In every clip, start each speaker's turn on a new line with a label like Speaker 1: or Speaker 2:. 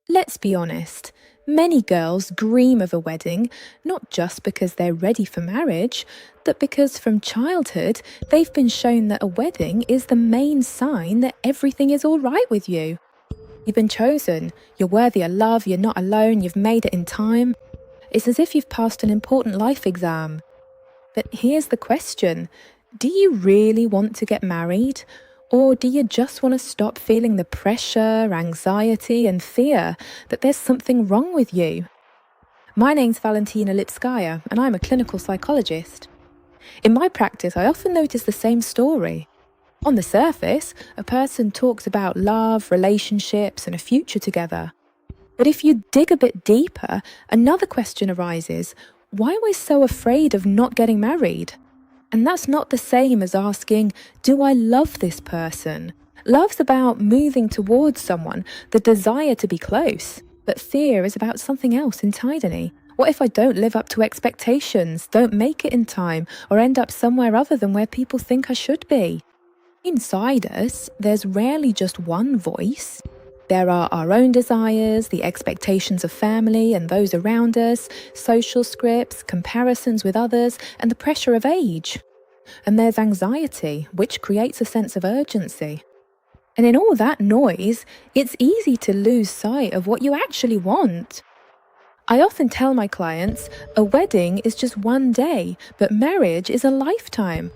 Speaker 1: Let's be honest, many girls dream of a wedding, not just because they're ready for marriage, but because from childhood they've been shown that a wedding is the main sign that everything is all right with you. You've been chosen, you're worthy of love, you're not alone, you've made it in time. It's as if you've passed an important life exam. But here's the question, do you really want to get married? Or do you just want to stop feeling the pressure, anxiety and fear that there's something wrong with you? My name's Valentina Lipskaya and I'm a clinical psychologist. In my practice, I often notice the same story. On the surface, a person talks about love, relationships and a future together. But if you dig a bit deeper, another question arises, why are we so afraid of not getting married? And that's not the same as asking, do I love this person? Love's about moving towards someone, the desire to be close. But fear is about something else entirely. What if I don't live up to expectations, don't make it in time, or end up somewhere other than where people think I should be? Inside us, there's rarely just one voice. There are our own desires, the expectations of family and those around us, social scripts, comparisons with others, and the pressure of age. And there's anxiety, which creates a sense of urgency. And in all that noise, it's easy to lose sight of what you actually want. I often tell my clients, a wedding is just one day, but marriage is a lifetime.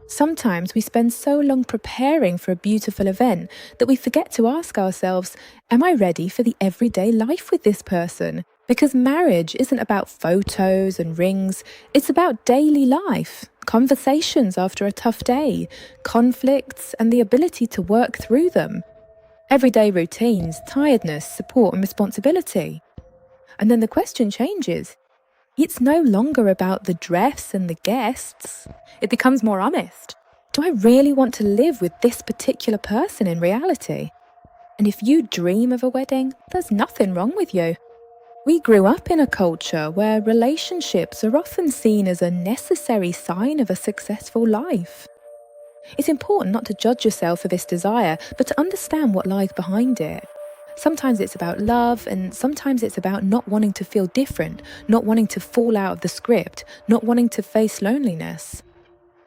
Speaker 1: Sometimes we spend so long preparing for a beautiful event that we forget to ask ourselves, am I ready for the everyday life with this person? Because marriage isn't about photos and rings, it's about daily life, conversations after a tough day, conflicts and the ability to work through them. Everyday routines, tiredness, support and responsibility. And then the question changes. It's no longer about the dress and the guests. It becomes more honest. Do I really want to live with this particular person in reality? And if you dream of a wedding, there's nothing wrong with you. We grew up in a culture where relationships are often seen as a necessary sign of a successful life. It's important not to judge yourself for this desire, but to understand what lies behind it. Sometimes it's about love, and sometimes it's about not wanting to feel different, not wanting to fall out of the script, not wanting to face loneliness.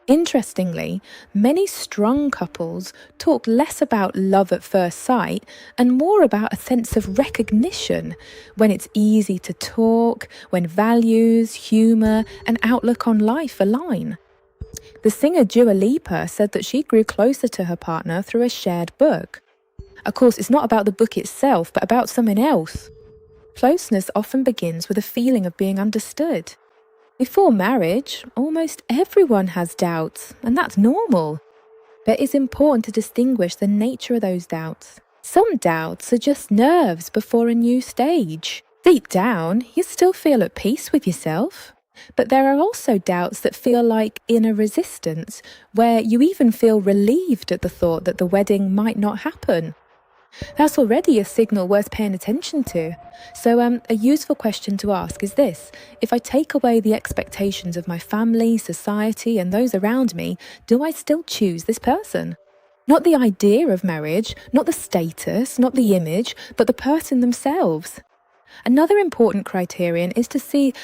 Speaker 1: Interestingly, many strong couples talk less about love at first sight and more about a sense of recognition, when it's easy to talk, when values, humour and outlook on life align. The singer Dua Lipa said that she grew closer to her partner through a shared book. Of course, it's not about the book itself, but about someone else. Closeness often begins with a feeling of being understood. Before marriage, almost everyone has doubts, and that's normal. But it's important to distinguish the nature of those doubts. Some doubts are just nerves before a new stage. Deep down, you still feel at peace with yourself. But there are also doubts that feel like inner resistance, where you even feel relieved at the thought that the wedding might not happen. That's already a signal worth paying attention to. So a useful question to ask is this: if I take away the expectations of my family, society and those around me, do I still choose this person? Not the idea of marriage, not the status, not the image, but the person themselves. Another important criterion is to see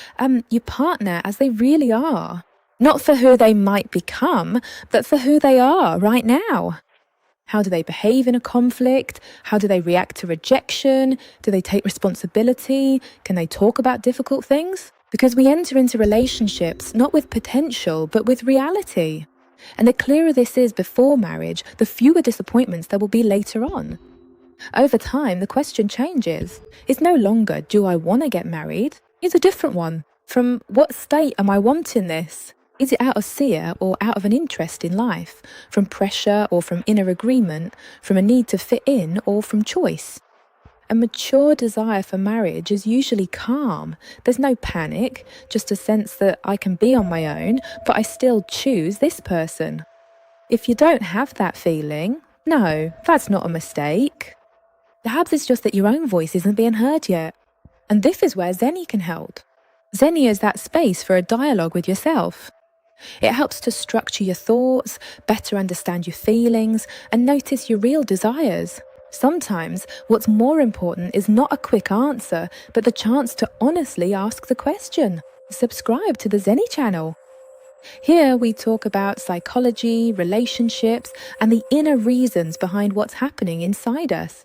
Speaker 1: your partner as they really are. Not for who they might become, but for who they are right now. How do they behave in a conflict? How do they react to rejection? Do they take responsibility? Can they talk about difficult things? Because we enter into relationships not with potential, but with reality. And the clearer this is before marriage, the fewer disappointments there will be later on. Over time, the question changes. It's no longer, do I want to get married? It's a different one. From what state am I wanting this? Is it out of fear or out of an interest in life? From pressure or from inner agreement? From a need to fit in or from choice? A mature desire for marriage is usually calm. There's no panic, just a sense that I can be on my own, but I still choose this person. If you don't have that feeling, no, that's not a mistake. Perhaps it's just that your own voice isn't being heard yet. And this is where Dzeny can help. Dzeny is that space for a dialogue with yourself. It helps to structure your thoughts, better understand your feelings, and notice your real desires. Sometimes what's more important is not a quick answer, but the chance to honestly ask the question. Subscribe to the Dzeny channel. Here we talk about psychology, relationships, and the inner reasons behind what's happening inside us.